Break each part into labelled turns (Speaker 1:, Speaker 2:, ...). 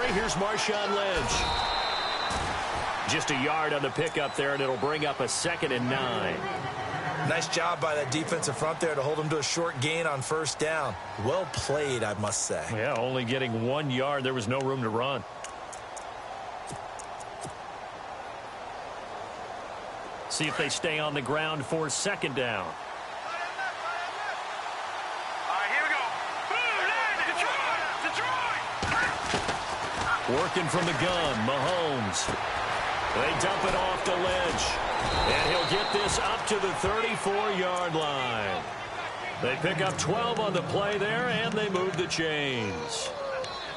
Speaker 1: play. Here's Marshawn Lynch. Just a yard on the pickup there, and it'll bring up a 2nd and 9.
Speaker 2: Nice job by that defensive front there to hold him to a short gain on first down. Well played, I must say.
Speaker 1: Yeah, only getting 1 yard. There was no room to run. See if they stay on the ground for 2nd down. Working from the gun, Mahomes. They dump it off to Lynch. And he'll get this up to the 34-yard line. They pick up 12 on the play there, and they move the chains.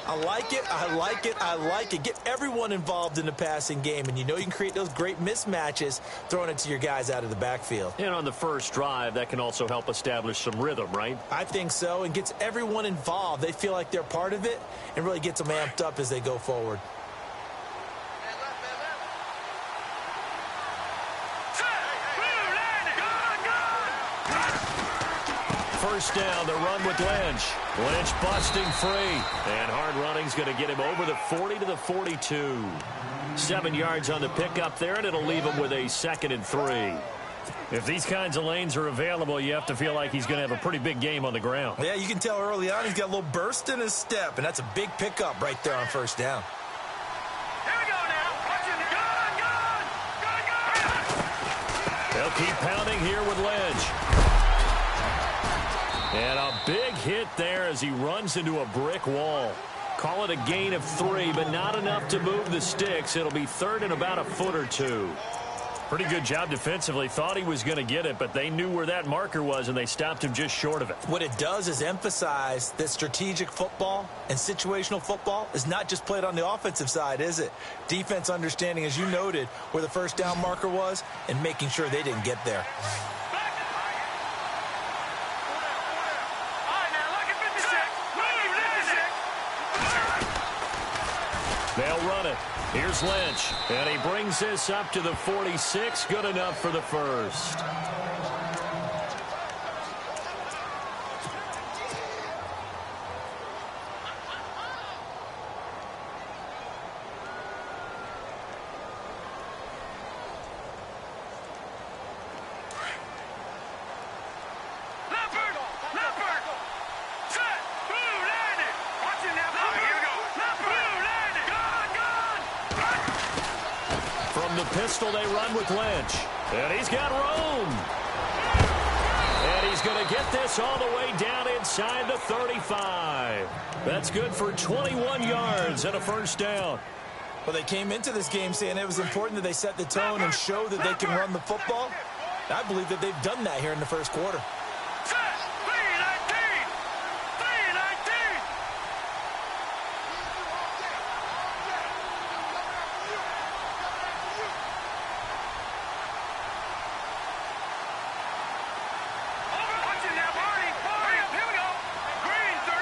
Speaker 2: I like it, I like it, I like it. Get everyone involved in the passing game, and you know you can create those great mismatches throwing it to your guys out of the backfield.
Speaker 1: And on the first drive, that can also help establish some rhythm, right?
Speaker 2: I think so, and gets everyone involved. They feel like they're part of it, and really gets them amped up as they go forward.
Speaker 1: First down, the run with Lynch. Lynch busting free. And hard running's going to get him over the 40 to the 42. 7 yards on the pickup there, and it'll leave him with a 2nd and 3. If these kinds of lanes are available, you have to feel like he's going to have a pretty big game on the ground.
Speaker 2: Yeah, you can tell early on he's got a little burst in his step, and that's a big pickup right there on first down.
Speaker 3: Here we go now. Watch it. Gun.
Speaker 1: They'll keep pounding here with Lynch. And a big hit there as he runs into a brick wall. Call it a gain of 3, but not enough to move the sticks. It'll be 3rd and about a foot or 2. Pretty good job defensively. Thought he was going to get it, but they knew where that marker was, and they stopped him just short of it.
Speaker 2: What it does is emphasize that strategic football and situational football is not just played on the offensive side, is it? Defense understanding, as you noted, where the first down marker was and making sure they didn't get there.
Speaker 1: They'll run it. Here's Lynch. And he brings this up to the 46. Good enough for the first. Pistol they run with Lynch. And he's got room. And he's going to get this all the way down inside the 35. That's good for 21 yards and a first down.
Speaker 2: Well, they came into this game saying it was important that they set the tone and show that they can run the football. I believe that they've done that here in the first quarter.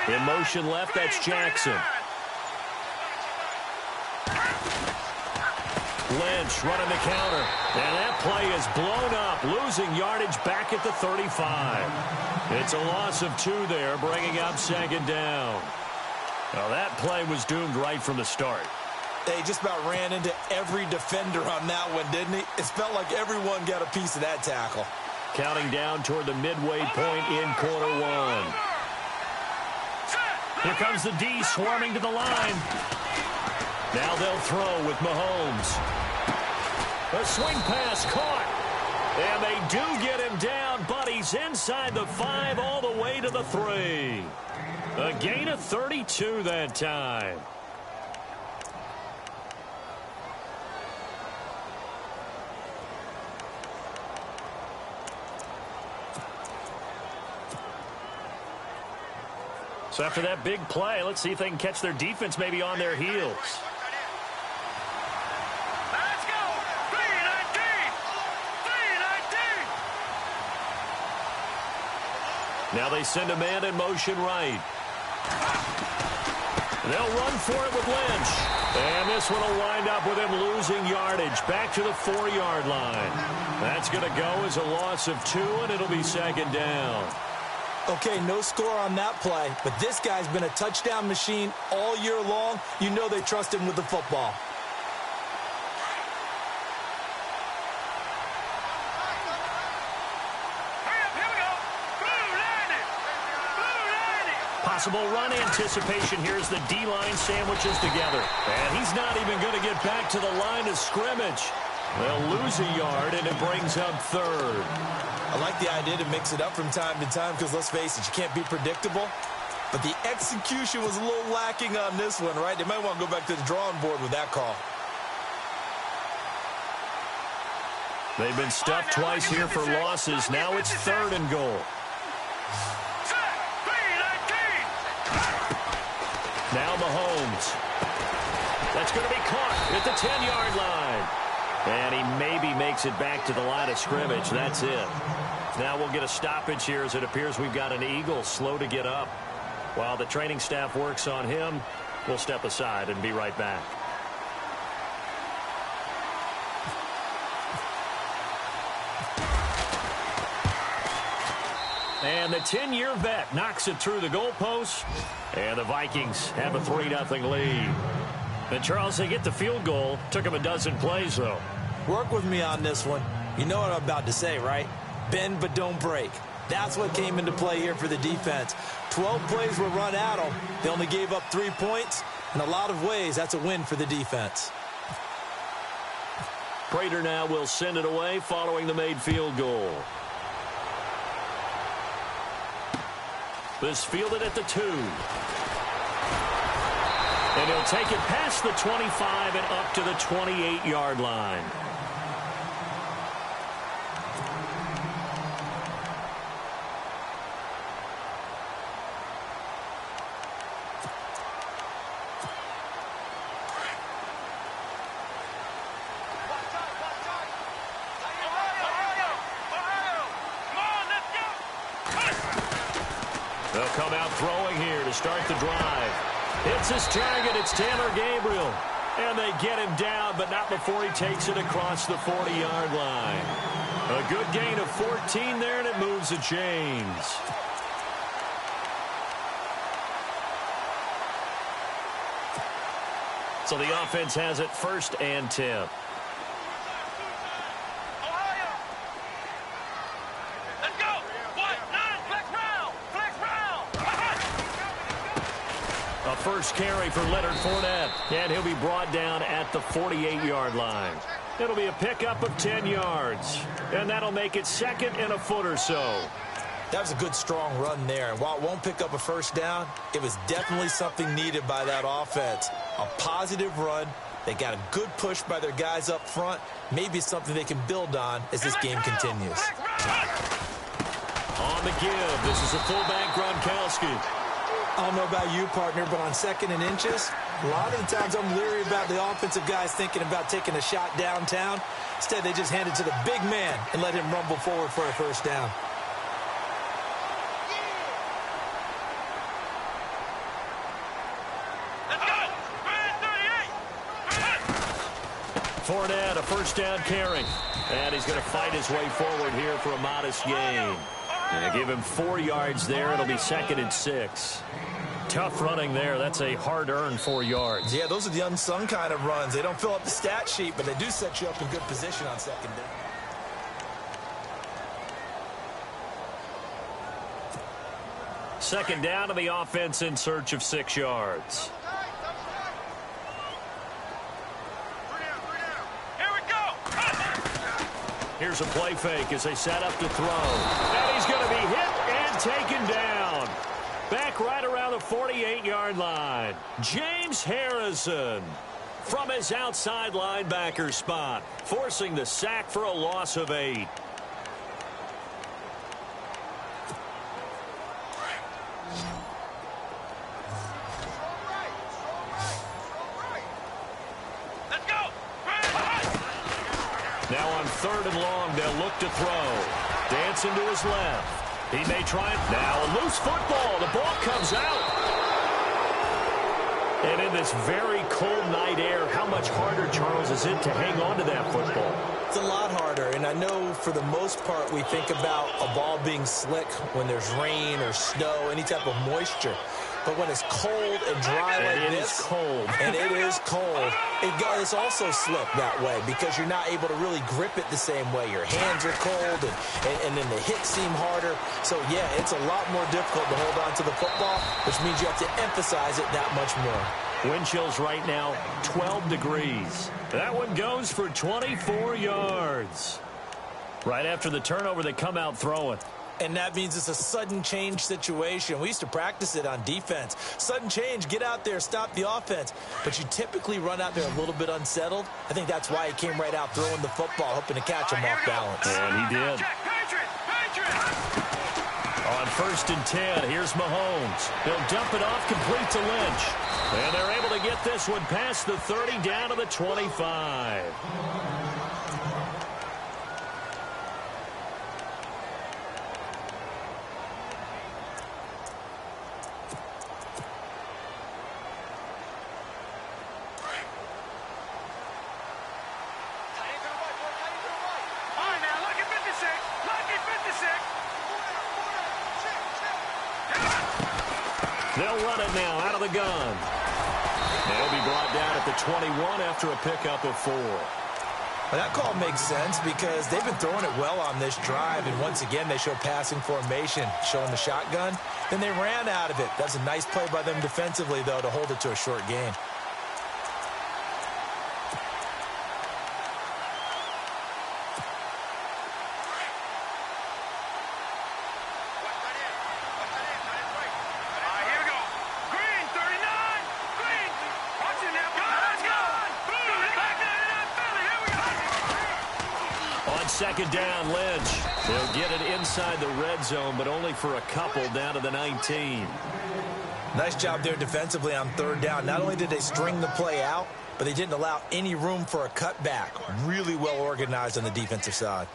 Speaker 1: In motion left, that's Jackson. Lynch running the counter. And that play is blown up, losing yardage back at the 35. It's a loss of 2 there, bringing up 2nd down. Now that play was doomed right from the start.
Speaker 2: They just about ran into every defender on that one, didn't he? It felt like everyone got a piece of that tackle.
Speaker 1: Counting down toward the midway point in quarter 1. Here comes the D swarming to the line. Now they'll throw with Mahomes. A swing pass caught. And they do get him down, but he's inside the 5 all the way to the 3. A gain of 32 that time. So after that big play, let's see if they can catch their defense maybe on their heels.
Speaker 3: Let's go! 319! 319!
Speaker 1: Now they send a man in motion right. They'll run for it with Lynch. And this one will wind up with him losing yardage back to the 4-yard line. That's going to go as a loss of 2, and it'll be 2nd down.
Speaker 2: Okay, no score on that play, but this guy's been a touchdown machine all year long. You know they trust him with the football.
Speaker 1: Possible run anticipation here as the D-line sandwiches together. And he's not even going to get back to the line of scrimmage. They'll lose a yard, and it brings up third.
Speaker 2: I like the idea to mix it up from time to time because, let's face it, you can't be predictable. But the execution was a little lacking on this one, right? They might want to go back to the drawing board with that call.
Speaker 1: They've been stuffed twice here for losses. Now it's 3rd and goal. Now Mahomes. That's going to be caught at the 10-yard line. And he maybe makes it back to the line of scrimmage. That's it. Now we'll get a stoppage here as it appears we've got an Eagle slow to get up. While the training staff works on him, we'll step aside and be right back. And the 10-year vet knocks it through the goalpost. And the Vikings have a 3-0 lead. And, Charles, they get the field goal. Took them a dozen plays, though.
Speaker 2: Work with me on this one. You know what I'm about to say, right? Bend but don't break. That's what came into play here for the defense. 12 plays were run at them. They only gave up 3 points. In a lot of ways, that's a win for the defense.
Speaker 1: Prater now will send it away following the made field goal. This fielded at the 2. And he'll take it past the 25 and up to the 28-yard line. They'll come out throwing here to start the drive. Hits his target. It's Taylor Gabriel. And they get him down, but not before he takes it across the 40-yard line. A good gain of 14 there, and it moves the chains. So the offense has it 1st and 10. First carry for Leonard Fournette, and he'll be brought down at the 48-yard line. It'll be a pickup of 10 yards, and that'll make it 2nd and a foot or so.
Speaker 2: That was a good, strong run there. And while it won't pick up a first down, it was definitely something needed by that offense. A positive run. They got a good push by their guys up front. Maybe something they can build on as this game continues.
Speaker 1: On the give, this is a fullback Gronkowski.
Speaker 2: I don't know about you, partner, but on 2nd and inches, a lot of the times I'm leery about the offensive guys thinking about taking a shot downtown. Instead, they just hand it to the big man and let him rumble forward for a first down.
Speaker 1: Fournette, a first down carry. And he's going to fight his way forward here for a modest gain. And give him 4 yards there. It'll be 2nd and 6. Tough running there. That's a hard-earned 4 yards.
Speaker 2: Yeah, those are the unsung kind of runs. They don't fill up the stat sheet, but they do set you up in good position on 2nd down.
Speaker 1: Second down to the offense in search of 6 yards. Here's a play fake as they set up to throw. And he's going to be hit and taken down. Back right around the 48-yard line. James Harrison from his outside linebacker spot, forcing the sack for a loss of 8. Now on 3rd and long, they'll look to throw. Dancing to his left. He may try it. Now a loose football. The ball comes out. And in this very cold night air, how much harder, Charles, is it to hang on to that football?
Speaker 2: It's a lot harder, and I know for the most part we think about a ball being slick when there's rain or snow, any type of moisture. But when it's cold and dry like this, and it is cold, it's also slick that way because you're not able to really grip it the same way. Your hands are cold, and then the hits seem harder. So, yeah, it's a lot more difficult to hold on to the football, which means you have to emphasize it that much more.
Speaker 1: Wind chills right now, 12 degrees. That one goes for 24 yards. Right after the turnover, they come out throwing.
Speaker 2: And that means it's a sudden change situation. We used to practice it on defense. Sudden change, get out there, stop the offense. But you typically run out there a little bit unsettled. I think that's why he came right out throwing the football, hoping to catch him off balance.
Speaker 1: And he did. On 1st and 10, here's Mahomes. He'll dump it off, complete to Lynch. And they're able to get this one past the 30 down to the 25. They'll run it now out of the gun. They'll be brought down at the 21 after a pickup of 4.
Speaker 2: Well, that call makes sense because they've been throwing it well on this drive, and once again they show passing formation, showing the shotgun. Then they ran out of it. That's a nice play by them defensively, though, to hold it to a short gain.
Speaker 1: Second down, Lynch. They'll get it inside the red zone, but only for a couple down to the 19.
Speaker 2: Nice job there defensively on 3rd down. Not only did they string the play out, but they didn't allow any room for a cutback. Really well organized on the defensive side.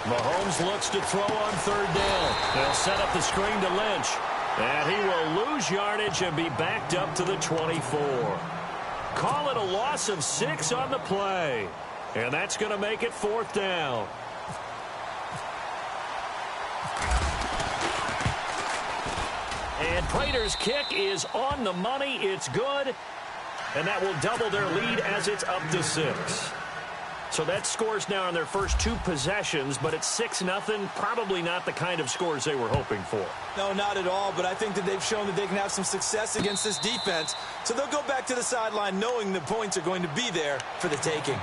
Speaker 1: Mahomes looks to throw on 3rd down. They'll set up the screen to Lynch. And he will lose yardage and be backed up to the 24. Call it a loss of 6 on the play. And that's going to make it 4th down. And Prater's kick is on the money. It's good. And that will double their lead as it's up to 6. So that scores now on their first 2 possessions, but it's 6-0. Probably not the kind of scores they were hoping for.
Speaker 2: No, not at all, but I think that they've shown that they can have some success against this defense. So they'll go back to the sideline knowing the points are going to be there for the taking.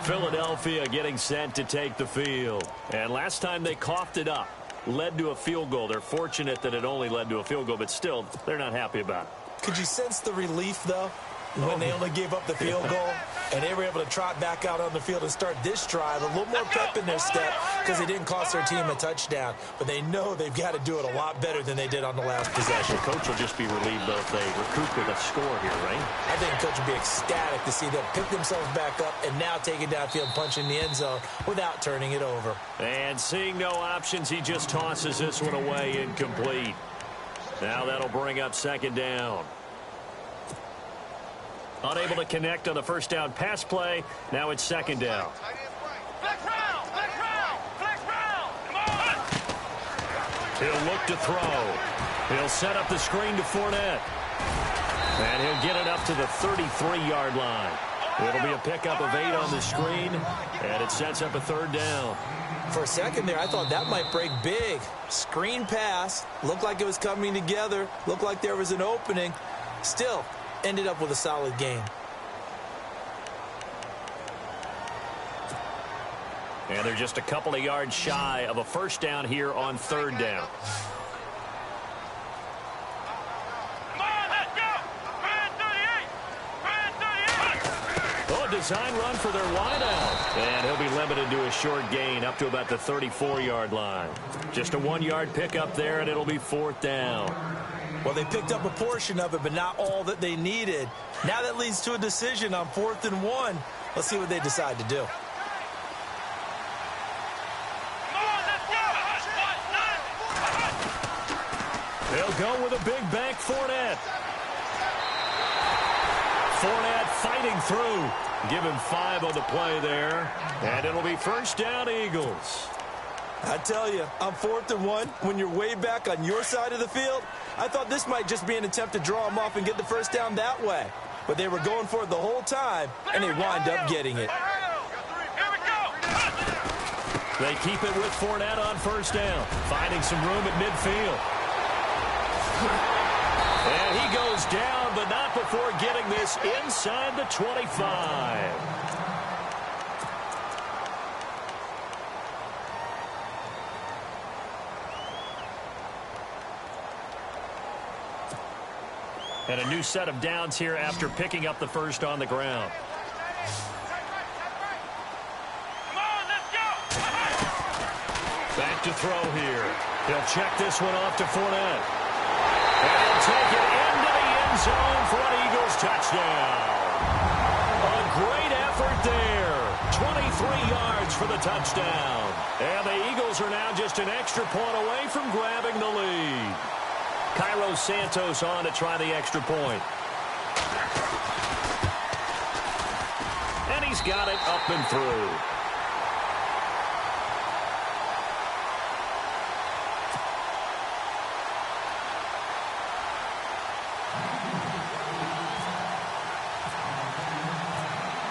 Speaker 1: Philadelphia getting set to take the field. And last time they coughed it up, led to a field goal. They're fortunate that it only led to a field goal, but still, they're not happy about it.
Speaker 2: Could you sense the relief, though, when they only gave up the field goal? And they were able to trot back out on the field and start this drive. A little more pep in their step because they didn't cost their team a touchdown. But they know they've got to do it a lot better than they did on the last possession.
Speaker 1: The coach will just be relieved, though, if they recoup with a score here, right?
Speaker 2: I think the coach will be ecstatic to see them pick themselves back up and now take it downfield, punching the end zone without turning it over.
Speaker 1: And seeing no options, he just tosses this one away incomplete. Now that'll bring up 2nd down. Unable to connect on the 1st down pass play. Now it's 2nd down.
Speaker 3: Flex round! Flex round! Flex round! Come on!
Speaker 1: He'll look to throw. He'll set up the screen to Fournette. And he'll get it up to the 33-yard line. It'll be a pickup of 8 on the screen, and it sets up a 3rd down.
Speaker 2: For a second there, I thought that might break big. Screen pass. Looked like it was coming together. Looked like there was an opening. Still, ended up with a solid game.
Speaker 1: And they're just a couple of yards shy of a 1st down here on 3rd down.
Speaker 3: Come on, let's go! Red 38! Red 38!
Speaker 1: Oh, a design run for their wideout. And he'll be limited to a short gain up to about the 34-yard line. Just a 1-yard pickup there, and it'll be 4th down.
Speaker 2: Well, they picked up a portion of it, but not all that they needed. Now that leads to a decision on 4th and 1. Let's see what they decide to do.
Speaker 1: They'll go with a big back Fournette. Fournette fighting through. Give him 5 on the play there. And it'll be first down, Eagles.
Speaker 2: I tell you, on 4th and 1, when you're way back on your side of the field, I thought this might just be an attempt to draw them off and get the first down that way. But they were going for it the whole time, and they wind up getting it.
Speaker 1: They keep it with Fournette on first down, finding some room at midfield. And he goes down, but not before getting this inside the 25. And a new set of downs here after picking up the first on the ground. Back to throw here. He'll check this one off to Fournette. And he'll take it into the end zone for an Eagles touchdown. A great effort there. 23 yards for the touchdown. And the Eagles are now just an extra point away from grabbing the lead. Cairo Santos on to try the extra point. And he's got it up and through.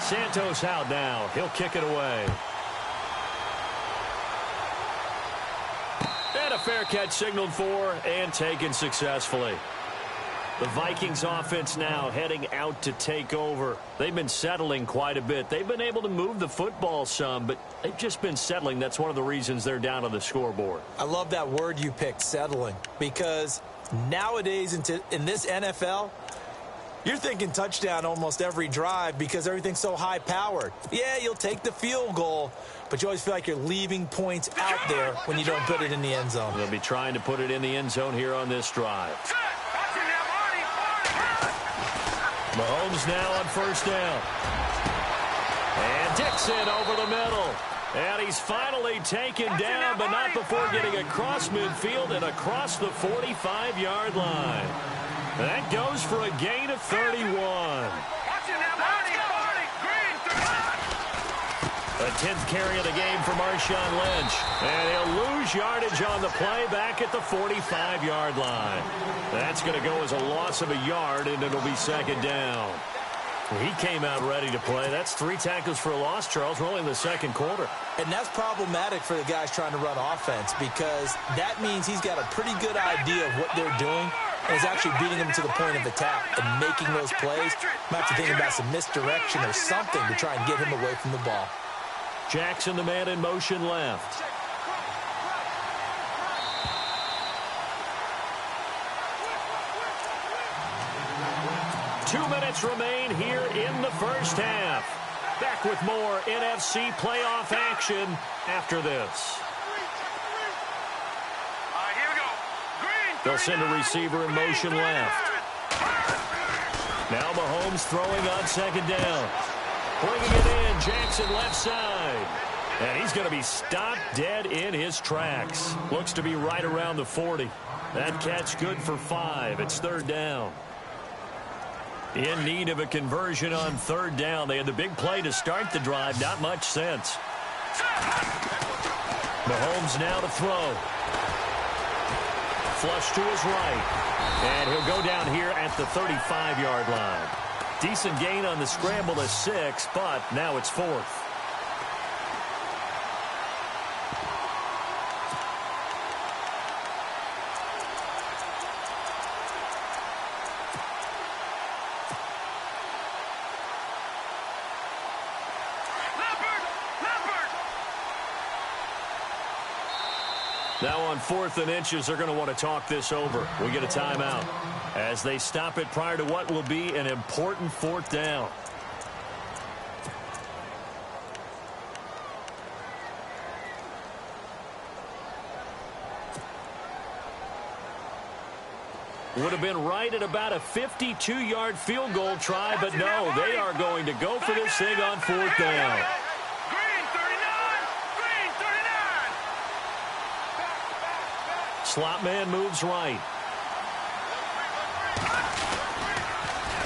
Speaker 1: Santos out now. He'll kick it away. And a fair catch signaled for and taken successfully. The Vikings offense now heading out to take over. They've been settling quite a bit. They've been able to move the football some, but they've just been settling. That's one of the reasons they're down on the scoreboard.
Speaker 2: I love that word you picked, settling, because nowadays in this NFL, you're thinking touchdown almost every drive because everything's so high-powered. Yeah, you'll take the field goal, but you always feel like you're leaving points out there when you don't put it in the end zone.
Speaker 1: They'll be trying to put it in the end zone here on this drive. Mahomes now on first down. And Dixon over the middle. And he's finally taken down, but not before getting across midfield and across the 45-yard line. That goes for a gain of 31. A 10th carry of the game for Marshawn Lynch. And he'll lose yardage on the play back at the 45-yard line. That's going to go as a loss of a yard, and it'll be second down. He came out ready to play. That's 3 tackles for a loss, Charles. We're only in the second quarter.
Speaker 2: And that's problematic for the guys trying to run offense because that means he's got a pretty good idea of what they're doing and is actually beating them to the point of attack and making those plays. Might have to think about some misdirection or something to try and get him away from the ball.
Speaker 1: Jackson, the man in motion left. Two minutes remain here in the first half. Back with more NFC playoff action after this. They'll send a receiver in motion left. Now Mahomes throwing on second down. Bringing it in, Jackson left side. And he's going to be stopped dead in his tracks. Looks to be right around the 40. That catch good for 5. It's third down. In need of a conversion on third down. They had the big play to start the drive. Not much sense. Mahomes now to throw. Flush to his right. And he'll go down here at the 35-yard line. Decent gain on the scramble to 6, but now it's 4th. Now on 4th and inches, they're going to want to talk this over. We get a timeout as they stop it prior to what will be an important 4th down. Would have been right at about a 52-yard field goal try, but no, they are going to go for this thing on 4th down. Slot man moves right.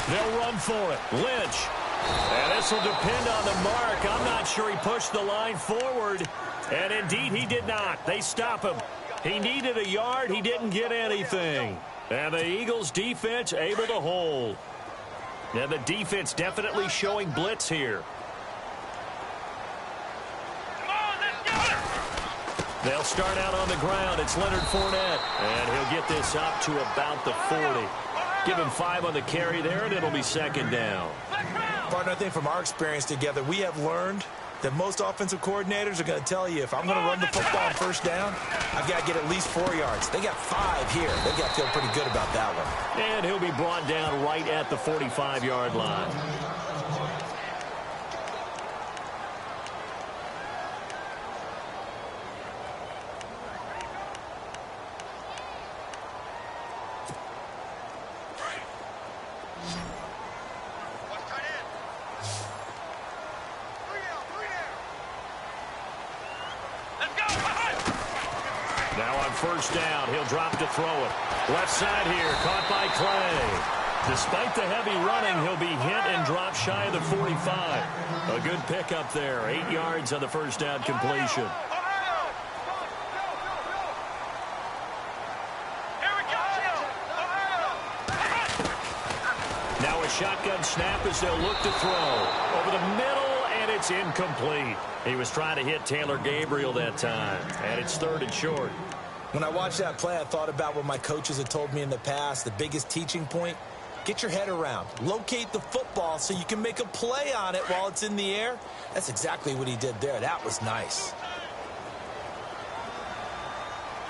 Speaker 1: They'll run for it. Lynch. And this will depend on the mark. I'm not sure he pushed the line forward. And indeed, he did not. They stop him. He needed a yard. He didn't get anything. And the Eagles defense able to hold. And the defense definitely showing blitz here. They'll start out on the ground. It's Leonard Fournette. And he'll get this up to about the 40. Give him 5 on the carry there, and it'll be second down.
Speaker 2: Partner, I think from our experience together, we have learned that most offensive coordinators are going to tell you, if I'm going to run the football on first down, I've got to get at least 4 yards. They got 5 here. They've got to feel pretty good about that one.
Speaker 1: And he'll be brought down right at the 45-yard line. First down. He'll drop to throw it. Left side here. Caught by Clay. Despite the heavy running, he'll be hit and drop shy of the 45. A good pickup there. 8 yards on the first down completion. Now a shotgun snap as they'll look to throw. Over the middle, and it's incomplete. He was trying to hit Taylor Gabriel that time. And it's 3rd and short.
Speaker 2: When I watched that play, I thought about what my coaches had told me in the past. The biggest teaching point, get your head around. Locate the football so you can make a play on it while it's in the air. That's exactly what he did there. That was nice.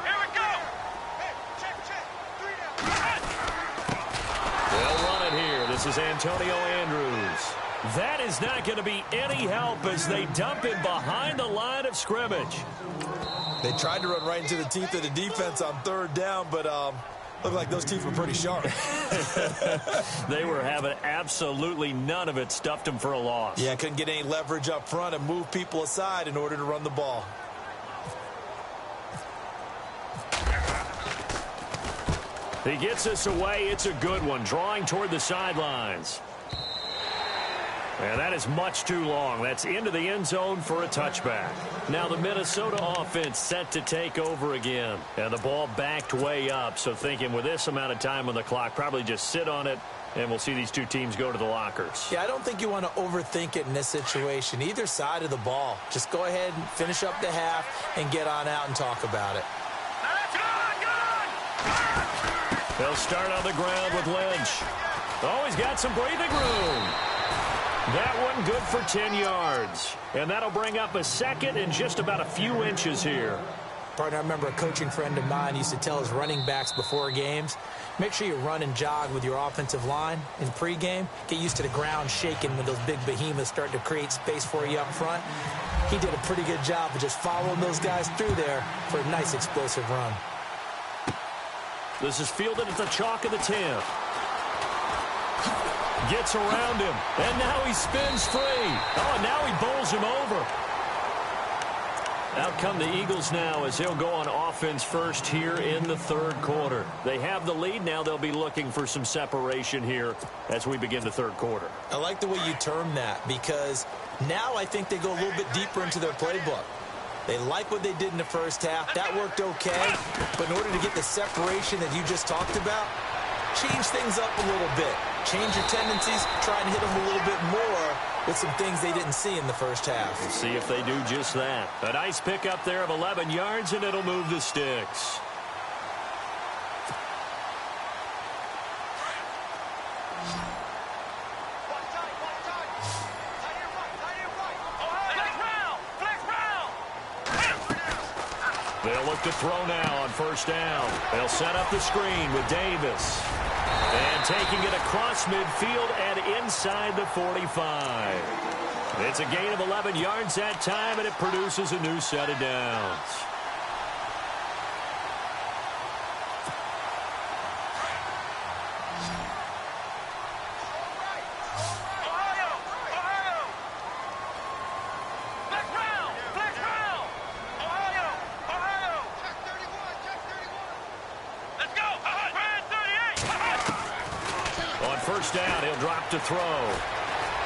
Speaker 3: Here we go. Hey, check. 3 down.
Speaker 1: They'll run it here. This is Antonio Andrews. That is not going to be any help as they dump him behind the line of scrimmage.
Speaker 2: They tried to run right into the teeth of the defense on 3rd down, but looked like those teeth were pretty sharp.
Speaker 1: They were having absolutely none of it. Stuffed him for a loss.
Speaker 2: Yeah, couldn't get any leverage up front and move people aside in order to run the ball.
Speaker 1: He gets us away. It's a good one. Drawing toward the sidelines. And that is much too long. That's into the end zone for a touchback. Now the Minnesota offense set to take over again. And the ball backed way up. So thinking with this amount of time on the clock, probably just sit on it, and we'll see these two teams go to the lockers.
Speaker 2: Yeah, I don't think you want to overthink it in this situation. Either side of the ball. Just go ahead and finish up the half and get on out and talk about it.
Speaker 1: They'll start on the ground with Lynch. Oh, he's got some breathing room. That one good for 10 yards. And that'll bring up a second and just about a few inches here.
Speaker 2: Partner, I remember a coaching friend of mine used to tell his running backs before games, make sure you run and jog with your offensive line in pregame. Get used to the ground shaking when those big behemoths start to create space for you up front. He did a pretty good job of just following those guys through there for a nice explosive run.
Speaker 1: This is fielded at the chalk of the 10. Gets around him, and now he spins free. Oh, and now he bowls him over. Out come the Eagles now as he'll go on offense first here in the 3rd quarter. They have the lead. Now they'll be looking for some separation here as we begin the 3rd quarter.
Speaker 2: I like the way you term that because now I think they go a little bit deeper into their playbook. They like what they did in the first half. That worked okay. But in order to get the separation that you just talked about, change things up a little bit. Change your tendencies. Try and hit them a little bit more with some things they didn't see in the first half.
Speaker 1: We'll see if they do just that. A nice pickup there of 11 yards, and it'll move the sticks. They'll look to throw now on first down. They'll set up the screen with Davis. And taking it across midfield and inside the 45. It's a gain of 11 yards that time, and it produces a new set of downs. On first down, he'll drop to throw.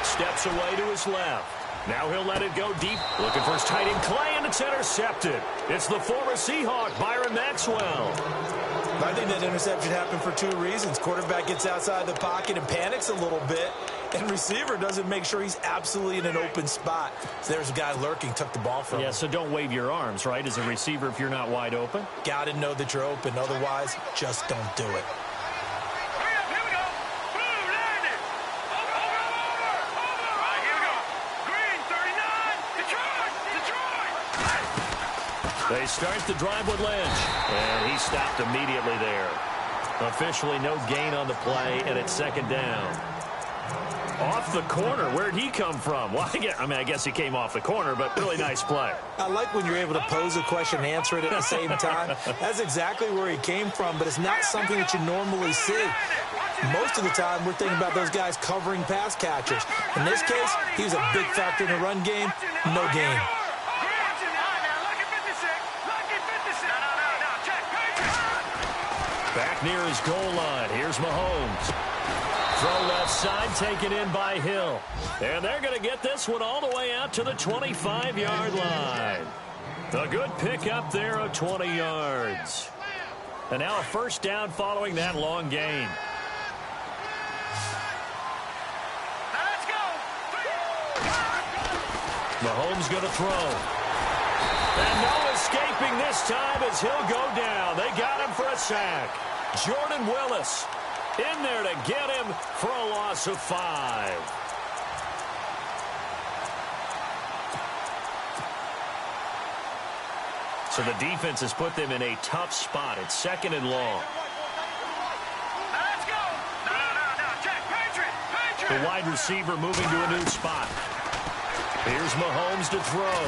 Speaker 1: Steps away to his left. Now he'll let it go deep. Looking for his tight end, Clay, and it's intercepted. It's the former Seahawk, Byron Maxwell.
Speaker 2: I think that interception happened for two reasons. Quarterback gets outside the pocket and panics a little bit, and receiver doesn't make sure he's absolutely in an open spot. So there's a guy lurking, took the ball from him.
Speaker 1: Yeah, so don't wave your arms, right, as a receiver if you're not wide open?
Speaker 2: Got to know that you're open. Otherwise, just don't do it.
Speaker 1: They start the drive with Lynch, and he stopped immediately there. Officially no gain on the play, and it's second down. Off the corner. Where'd he come from? Well, I guess he came off the corner, but really nice play.
Speaker 2: I like when you're able to pose a question and answer it at the same time. That's exactly where he came from, but it's not something that you normally see. Most of the time, we're thinking about those guys covering pass catchers. In this case, he was a big factor in the run game. No gain.
Speaker 1: Back near his goal line. Here's Mahomes. Throw left side, taken in by Hill. And they're going to get this one all the way out to the 25-yard line. A good pickup there of 20 yards. And now a first down following that long gain.
Speaker 3: Let's go.
Speaker 1: Mahomes going to throw. And no escaping this time as he'll go down. They got him for a sack. Jordan Willis in there to get him for a loss of 5. So the defense has put them in a tough spot. It's second and long.
Speaker 3: Let's go. No. Check. Patriot.
Speaker 1: The wide receiver moving to a new spot. Here's Mahomes to throw.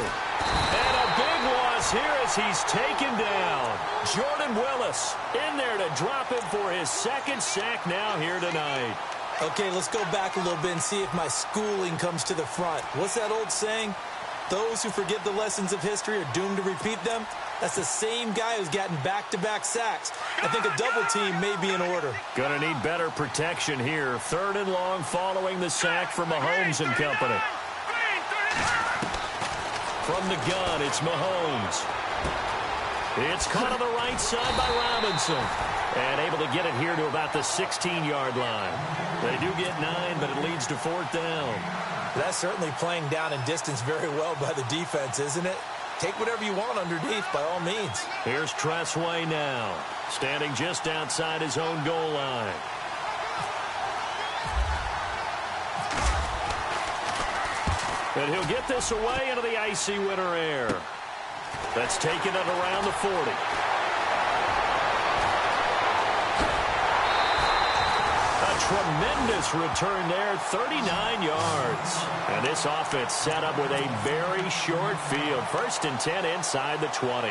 Speaker 1: And a big loss here as he's taken down. Jordan Willis in there to drop him for his second sack now here tonight.
Speaker 2: Okay, let's go back a little bit and see if my schooling comes to the front. What's that old saying? Those who forget the lessons of history are doomed to repeat them. That's the same guy who's gotten back-to-back sacks. I think a double team may be in order.
Speaker 1: Gonna need better protection here. Third and long following the sack from Mahomes and company. From the gun, it's Mahomes. It's caught on the right side by Robinson. And able to get it here to about the 16-yard line. They do get 9, but it leads to fourth down.
Speaker 2: That's certainly playing down in distance very well by the defense, isn't it? Take whatever you want underneath, by all means.
Speaker 1: Here's Tressway now, standing just outside his own goal line. And he'll get this away into the icy winter air. That's taken it around the 40. A tremendous return there, 39 yards. And this offense set up with a very short field. First and 10 inside the 20.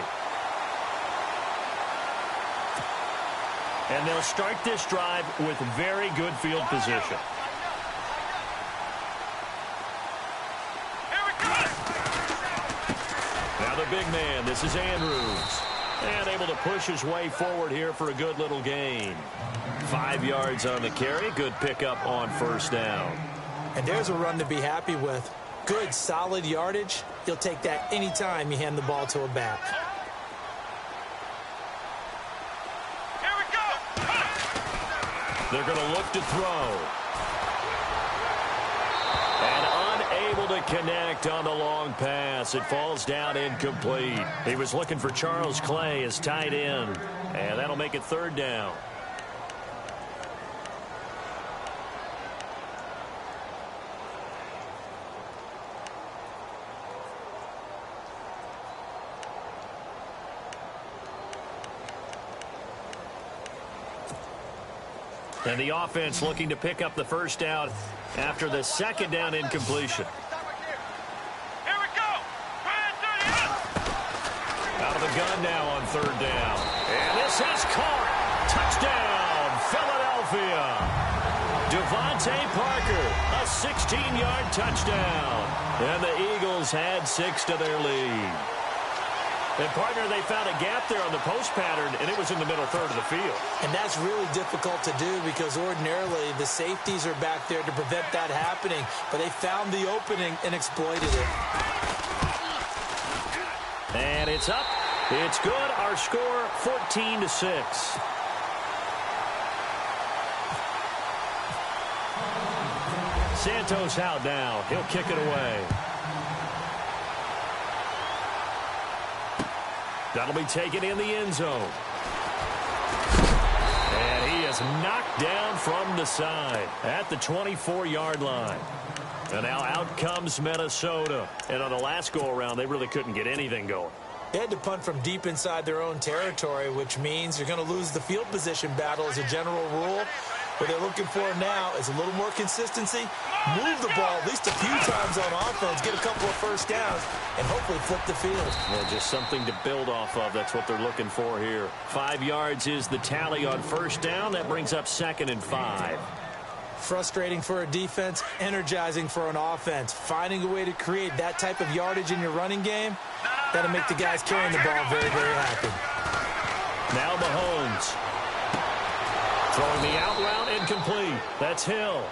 Speaker 1: And they'll start this drive with very good field position. Now the big man, this is Andrews. And able to push his way forward here for a good little gain. 5 yards on the carry. Good pickup on first down.
Speaker 2: And there's a run to be happy with. Good, solid yardage. You'll take that anytime you hand the ball to a back.
Speaker 3: Here we go.
Speaker 1: They're going to look to throw. And unable to connect on the long pass. It falls down incomplete. He was looking for Charles Clay as tight end. And that'll make it third down. And the offense looking to pick up the first down after the second down incompletion.
Speaker 3: Here we go.
Speaker 1: Out of the gun now on third down. And this is caught. Touchdown, Philadelphia. Devontae Parker, a 16-yard touchdown. And the Eagles had 6 to their lead. And, partner, they found a gap there on the post pattern, and it was in the middle third of the field.
Speaker 2: And that's really difficult to do because ordinarily the safeties are back there to prevent that happening. But they found the opening and exploited it.
Speaker 1: And it's up. It's good. Our score, 14-6. Santos out now. He'll kick it away. That'll be taken in the end zone. And he is knocked down from the side at the 24-yard line. And now out comes Minnesota. And on the last go-around, they really couldn't get anything going.
Speaker 2: They had to punt from deep inside their own territory, which means you're going to lose the field position battle as a general rule. What they're looking for now is a little more consistency, move the ball at least a few times on offense, get a couple of first downs, and hopefully flip the field.
Speaker 1: Yeah, just something to build off of. That's what they're looking for here. 5 yards is the tally on first down. That brings up 2nd and 5.
Speaker 2: Frustrating for a defense, energizing for an offense. Finding a way to create that type of yardage in your running game, that'll make the guys carrying the ball very, very happy.
Speaker 1: Now Mahomes. Throwing the out route incomplete. That's Hill.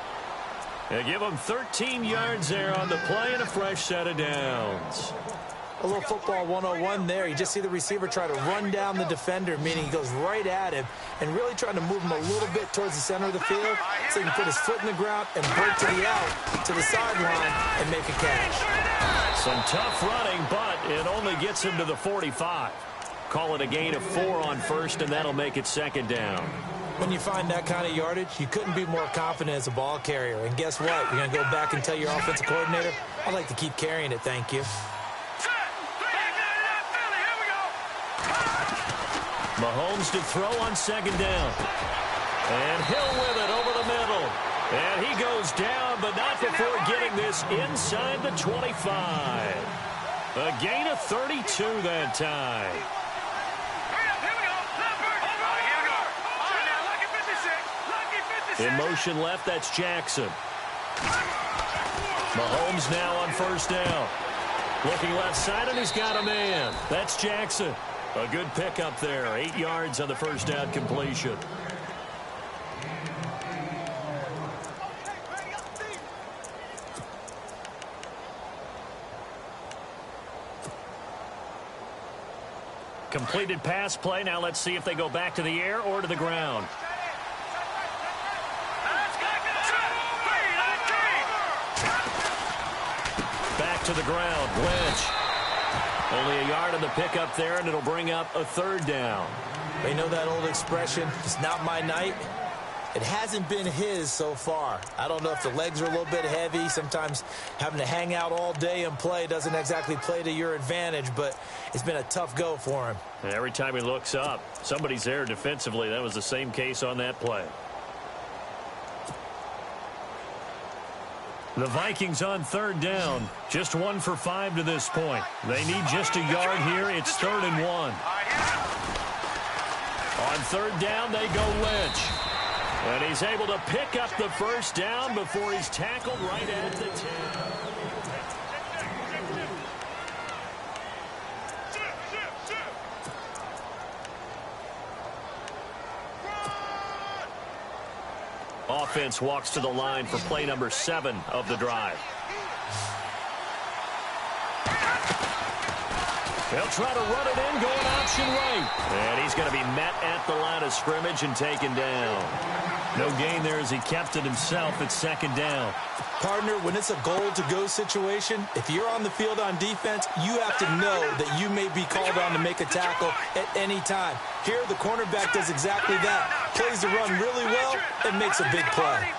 Speaker 1: They give him 13 yards there on the play and a fresh set of downs.
Speaker 2: A little football 101 there. You just see the receiver try to run down the defender, meaning he goes right at him and really trying to move him a little bit towards the center of the field so he can put his foot in the ground and break to the out, to the sideline, and make a catch.
Speaker 1: Some tough running, but it only gets him to the 45. Call it a gain of 4 on first, and that'll make it 2nd down.
Speaker 2: When you find that kind of yardage, you couldn't be more confident as a ball carrier. And guess what? You're going to go back and tell your offensive coordinator, I'd like to keep carrying it, thank you.
Speaker 1: Mahomes to throw on 2nd down. And Hill with it over the middle. And he goes down, but not before getting this inside the 25. A gain of 32 that time. In motion left, that's Jackson. Mahomes now on first down. Looking left side, and he's got a man. That's Jackson. A good pickup there. 8 yards on the first down completion. Completed pass play. Now let's see if they go back to the air or to the ground. Back to the ground. Lynch. Only a yard on the pickup there, and it'll bring up a 3rd down.
Speaker 2: They know that old expression, it's not my night. It hasn't been his so far. I don't know if the legs are a little bit heavy. Sometimes having to hang out all day and play doesn't exactly play to your advantage, but it's been a tough go for him.
Speaker 1: And every time he looks up, somebody's there defensively. That was the same case on that play. The Vikings on 3rd down. Just 1 for 5 to this point. They need just a yard here. It's 3rd and 1. On 3rd down, they go Lynch. And he's able to pick up the first down before he's tackled right at the 10. Offense walks to the line for play number 7 of the drive. They'll try to run it in, going option right. And he's going to be met at the line of scrimmage and taken down. No gain there as he kept it himself at 2nd down.
Speaker 2: Partner, when it's a goal-to-go situation, if you're on the field on defense, you have to know that you may be called on to make a tackle at any time. Here, the cornerback does exactly that. Plays the run really well and makes a big play.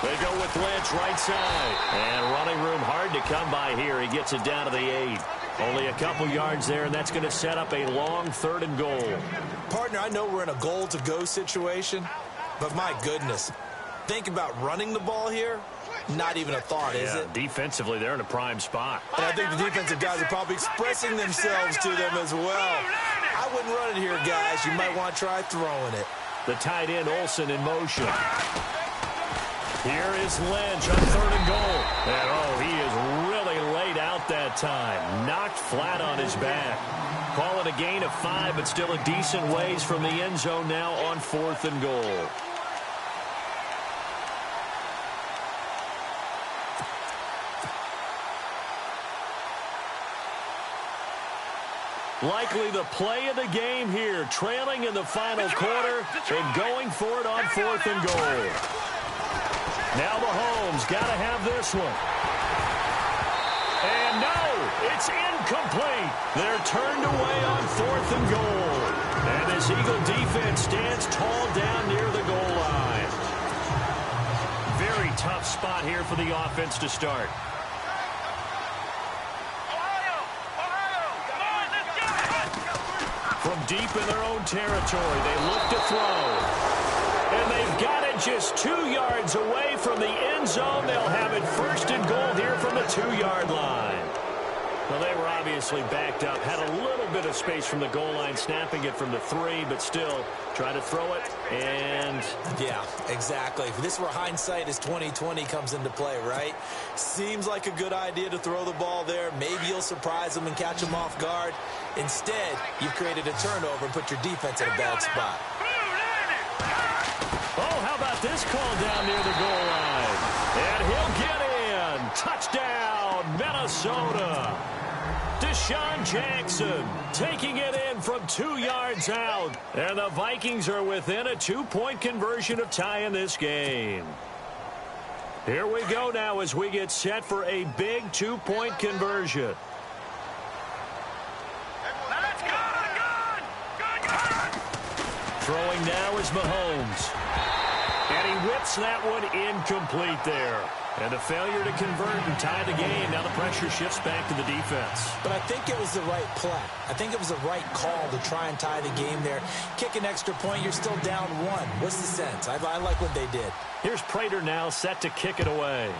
Speaker 1: They go with Lynch right side. And running room hard to come by here. He gets it down to the 8. Only a couple yards there, and that's going to set up a long 3rd and goal.
Speaker 2: Partner, I know we're in a goal-to-go situation, but my goodness, think about running the ball here. Not even a thought, is it?
Speaker 1: Defensively, they're in a prime spot.
Speaker 2: And I think the defensive guys are probably expressing themselves to them as well. I wouldn't run it here, guys. You might want to try throwing it.
Speaker 1: The tight end, Olsen, in motion. Here is Lynch on 3rd and goal. And, he is really laid out that time. Knocked flat on his back. Call it a gain of 5, but still a decent ways from the end zone now on 4th and goal. Likely the play of the game here, trailing in the final quarter and going for it on 4th and goal. Now Mahomes got to have this one. And no, it's incomplete. They're turned away on 4th and goal. And this Eagle defense stands tall down near the goal line. Very tough spot here for the offense to start. From deep in their own territory, they look to throw. And they've got it just 2 yards away from the end zone. They'll have it 1st and goal here from the 2-yard line. Well, they were obviously backed up. Had a little bit of space from the goal line, snapping it from the 3, but still try to throw it. And
Speaker 2: yeah, exactly. This is where hindsight is 20/20 comes into play, right? Seems like a good idea to throw the ball there. Maybe you'll surprise them and catch them off guard. Instead, you've created a turnover and put your defense in a bad spot.
Speaker 1: Oh, how about this call down near the goal line? And he'll get in. Touchdown, Minnesota. Deshaun Jackson taking it in from 2 yards out. And the Vikings are within a 2-point conversion of tying this game. Here we go now as we get set for a big 2-point conversion. Throwing now is Mahomes. And he whips that one incomplete there. And a failure to convert and tie the game. Now the pressure shifts back to the defense.
Speaker 2: But I think it was the right play. I think it was the right call to try and tie the game there. Kick an extra point, you're still down 1. What's the sense? I like what they did.
Speaker 1: Here's Prater now set to kick it away.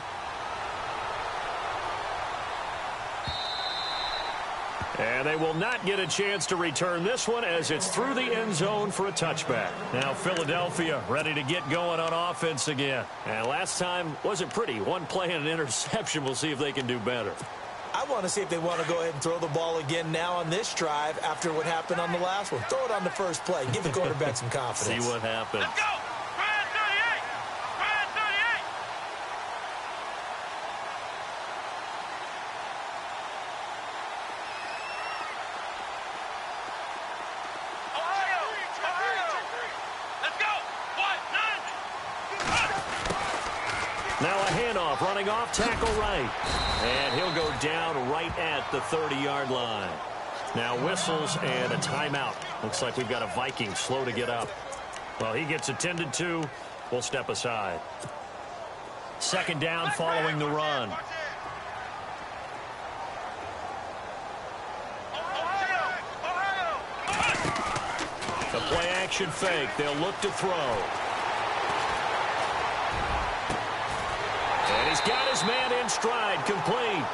Speaker 1: And they will not get a chance to return this one as it's through the end zone for a touchback. Now Philadelphia ready to get going on offense again. And last time wasn't pretty. One play and an interception. We'll see if they can do better.
Speaker 2: I want to see if they want to go ahead and throw the ball again now on this drive after what happened on the last one. Throw it on the first play. Give the quarterback some confidence.
Speaker 1: See what happens.
Speaker 3: Let's go.
Speaker 1: Now a handoff, running off, tackle right. And he'll go down right at the 30-yard line. Now whistles and a timeout. Looks like we've got a Viking slow to get up. Well, he gets attended to. We'll step aside. 2nd down following the run. The play action fake. They'll look to throw. And he's got his man in stride, complete.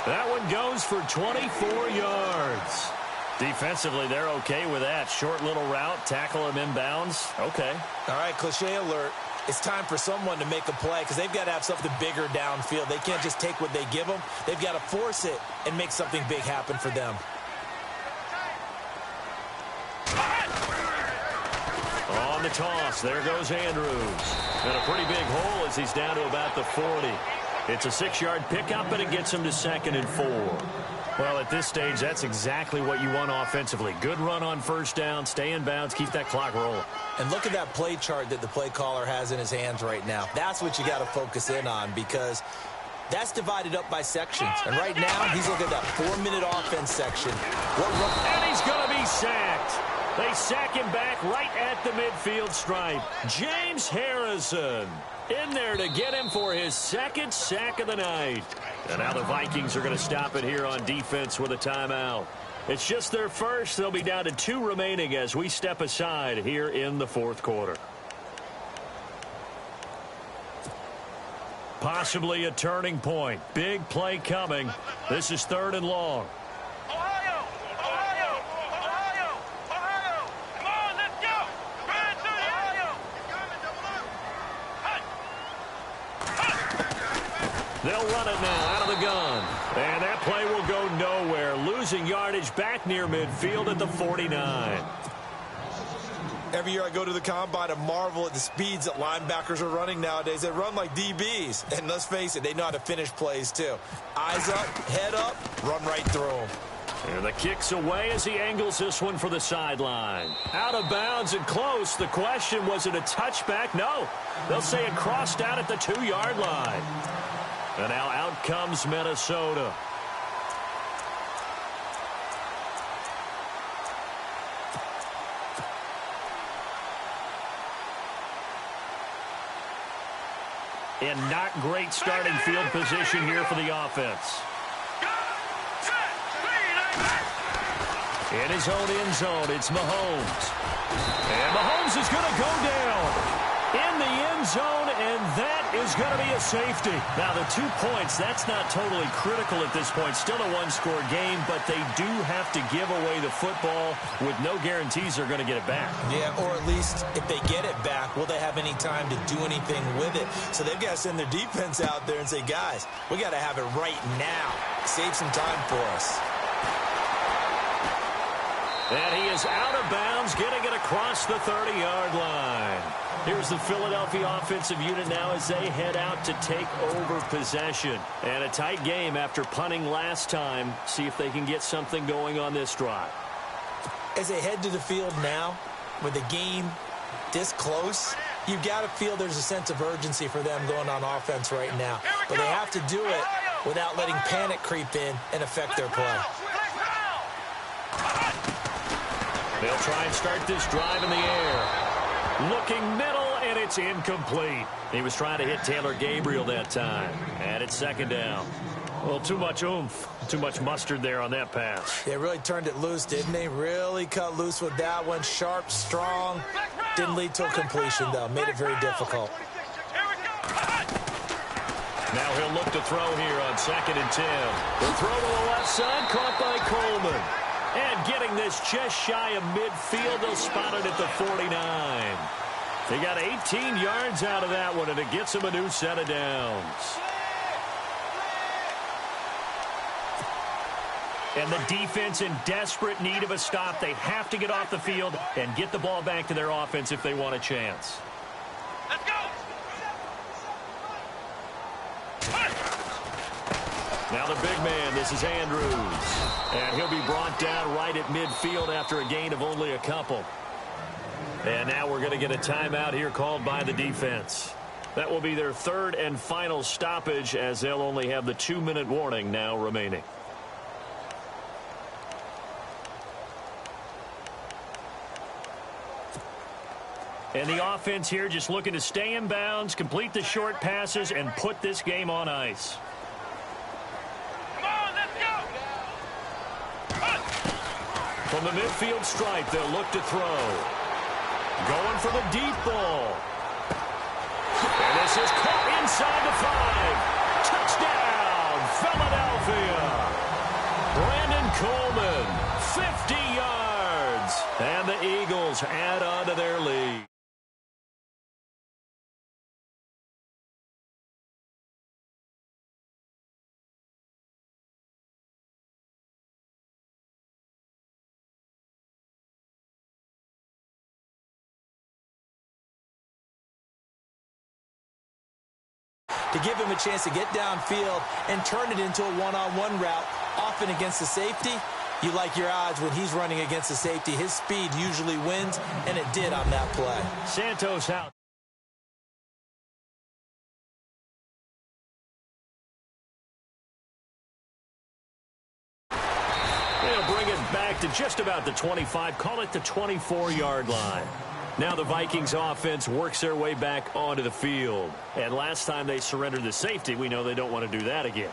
Speaker 1: That one goes for 24 yards. Defensively, they're okay with that. Short little route, tackle him inbounds. Okay.
Speaker 2: All right, cliche alert. It's time for someone to make a play because they've got to have something bigger downfield. They can't just take what they give them. They've got to force it and make something big happen for them.
Speaker 1: On the toss, there goes Andrews. And a pretty big hole as he's down to about the 40. It's a 6-yard pickup, and it gets him to 2nd and 4. Well, at this stage, that's exactly what you want offensively. Good run on 1st down, stay in bounds, keep that clock rolling.
Speaker 2: And look at that play chart that the play caller has in his hands right now. That's what you got to focus in on because that's divided up by sections. And right now, he's looking at that 4-minute offense section.
Speaker 1: And he's going to be sacked. They sack him back right at the midfield stripe. James Harrison in there to get him for his 2nd sack of the night. And now the Vikings are going to stop it here on defense with a timeout. It's just their first. They'll be down to 2 remaining as we step aside here in the 4th quarter. Possibly a turning point. Big play coming. This is 3rd and long. They'll run it now out of the gun. And that play will go nowhere. Losing yardage back near midfield at the 49.
Speaker 2: Every year I go to the combine and marvel at the speeds that linebackers are running nowadays. They run like DBs. And let's face it, they know how to finish plays too. Eyes up, head up, run right through them.
Speaker 1: And the kick's away as he angles this one for the sideline. Out of bounds and close. The question, was it a touchback? No. They'll say it crossed out at the 2-yard line. And now out comes Minnesota. And not great starting field position here for the offense. In his own end zone, it's Mahomes. And Mahomes is going to go down in the end zone, and that is going to be a safety. Now, the 2 points, that's not totally critical at this point. Still a one-score game, but they do have to give away the football with no guarantees they're going to get it back.
Speaker 2: Yeah, or at least if they get it back, will they have any time to do anything with it? So they've got to send their defense out there and say, guys, we got to have it right now. Save some time for us.
Speaker 1: And he is out of bounds, getting it across the 30-yard line. Here's the Philadelphia offensive unit now as they head out to take over possession. And a tight game after punting last time. See if they can get something going on this drive.
Speaker 2: As they head to the field now, with the game this close, you've got to feel there's a sense of urgency for them going on offense right now. But they have to do it without letting panic creep in and affect their play.
Speaker 1: They'll try and start this drive in the air. Looking middle, and it's incomplete. He was trying to hit Taylor Gabriel that time. And it's second down. Well, too much oomph, too much mustard there on that pass.
Speaker 2: They really turned it loose, didn't they? Really cut loose with that one. Sharp, strong. Didn't lead to a completion, though. Made it very difficult.
Speaker 1: Now he'll look to throw here on 2nd and 10. The throw to the left side, caught by Coleman. And getting this just shy of midfield, they'll spot it at the 49. They got 18 yards out of that one, and it gets them a new set of downs. And the defense in desperate need of a stop. They have to get off the field and get the ball back to their offense if they want a chance.
Speaker 3: Let's go.
Speaker 1: Now the big man, this is Andrews. And he'll be brought down right at midfield after a gain of only a couple. And now we're going to get a timeout here called by the defense. That will be their third and final stoppage, as they'll only have the 2-minute warning now remaining. And the offense here just looking to stay in bounds, complete the short passes, and put this game on ice. From the midfield stripe, they'll look to throw. Going for the deep ball. And this is caught inside the 5. Touchdown, Philadelphia. Brandon Coleman, 50 yards. And the Eagles add on to their lead.
Speaker 2: To give him a chance to get downfield and turn it into a one-on-one route, often against the safety. You like your odds when he's running against the safety. His speed usually wins, and it did on that play.
Speaker 1: Santos out. They'll bring it back to just about the 25, call it the 24-yard line. Now the Vikings offense works their way back onto the field. And last time they surrendered the safety, we know they don't want to do that again.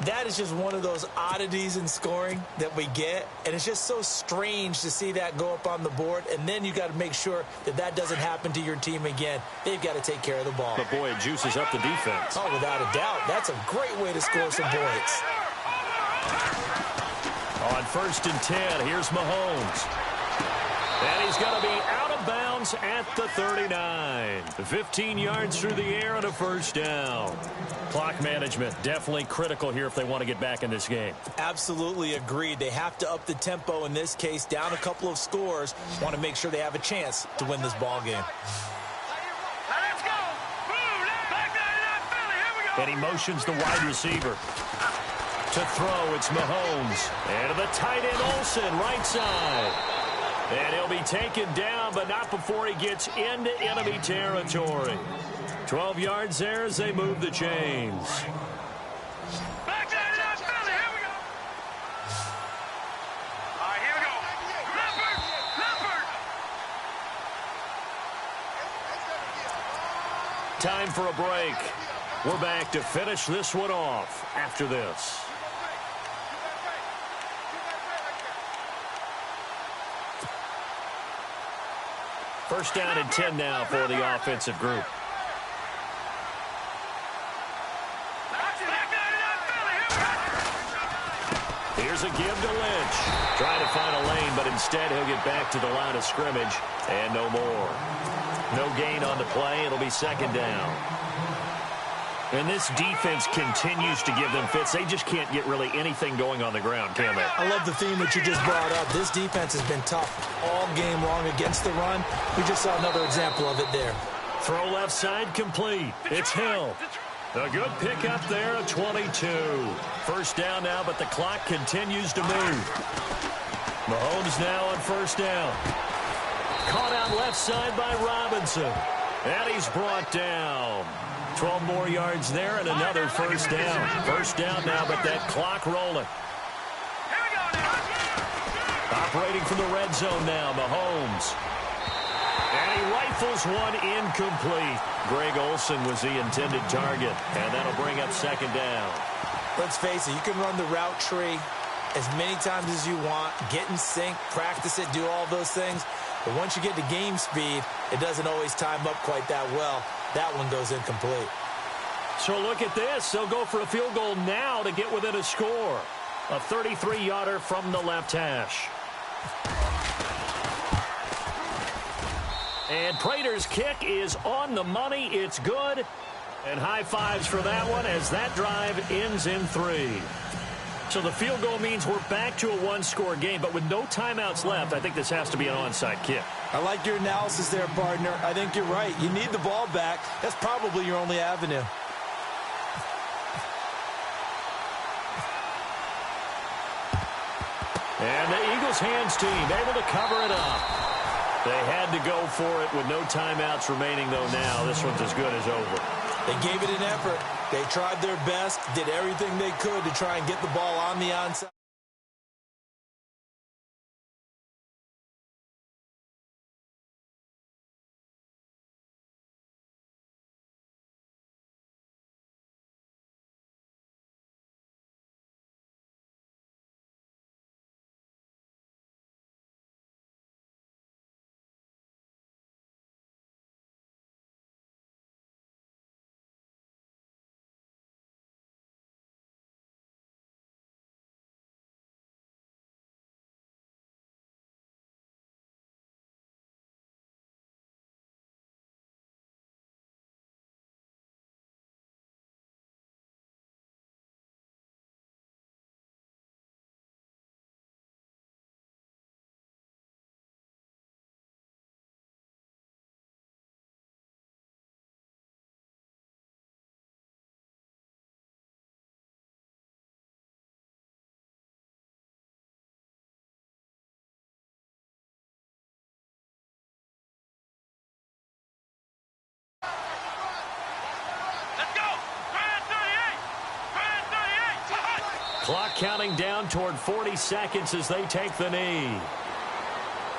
Speaker 2: That is just one of those oddities in scoring that we get. And it's just so strange to see that go up on the board. And then you got to make sure that that doesn't happen to your team again. They've got to take care of the ball.
Speaker 1: But boy, it juices up the defense.
Speaker 2: Oh, without a doubt. That's a great way to score some points.
Speaker 1: On 1st and 10, here's Mahomes. And he's going to be out of of bounds at the 39. 15 yards through the air and a first down. Clock management definitely critical here if they want to get back in this game.
Speaker 2: Absolutely agreed. They have to up the tempo in this case, down a couple of scores. Want to make sure they have a chance to win this ball game.
Speaker 3: Let's go. Move. Back 99 Philly. Here we go.
Speaker 1: And he motions the wide receiver. To throw, it's Mahomes. And to the tight end, Olsen, right side. And he'll be taken down, but not before he gets into enemy territory. 12 yards there as they move the chains.
Speaker 3: Back 99 Philly. Here we go. All right, here we go. Leopard.
Speaker 1: Time for a break. We're back to finish this one off after this. First down and 10 now for the offensive group. Here's a give to Lynch. Trying to find a lane, but instead he'll get back to the line of scrimmage. And no more. No gain on the play. It'll be second down. And this defense continues to give them fits. They just can't get really anything going on the ground, can they?
Speaker 2: I love the theme that you just brought up. This defense has been tough all game long against the run. We just saw another example of it there.
Speaker 1: Throw left side complete. It's Hill. A good pickup there at 22. First down now, but the clock continues to move. Mahomes now on first down. Caught out left side by Robinson. And he's brought down. 12 more yards there and another first down. First down now, but that clock rolling. Operating from the red zone now, Mahomes. And he rifles one incomplete. Greg Olsen was the intended target, and that'll bring up second down.
Speaker 2: Let's face it, you can run the route tree as many times as you want, get in sync, practice it, do all those things. But once you get to game speed, it doesn't always time up quite that well. That one goes incomplete.
Speaker 1: So look at this. They'll go for a field goal now to get within a score. A 33-yarder from the left hash. And Prater's kick is on the money. It's good. And high fives for that one as that drive ends in 3. So the field goal means we're back to a one-score game, but with no timeouts left, I think this has to be an onside kick.
Speaker 2: I like your analysis there, partner. I think you're right. You need the ball back. That's probably your only avenue.
Speaker 1: And the Eagles hands team able to cover it up. They had to go for it with no timeouts remaining, though now this one's as good as over.
Speaker 2: They gave it an effort. They tried their best, did everything they could to try and get the ball on the onside.
Speaker 1: Clock counting down toward 40 seconds as they take the knee.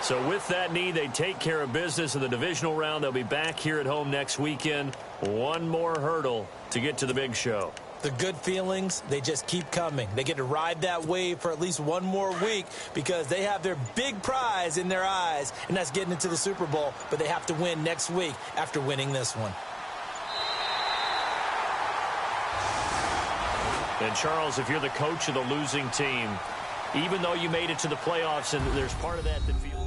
Speaker 1: So with that knee, they take care of business in the divisional round. They'll be back here at home next weekend. One more hurdle to get to the big show.
Speaker 2: The good feelings, they just keep coming. They get to ride that wave for at least one more week because they have their big prize in their eyes, and that's getting into the Super Bowl. But they have to win next week after winning this one.
Speaker 1: And, Charles, if you're the coach of the losing team, even though you made it to the playoffs, and there's part of that that feels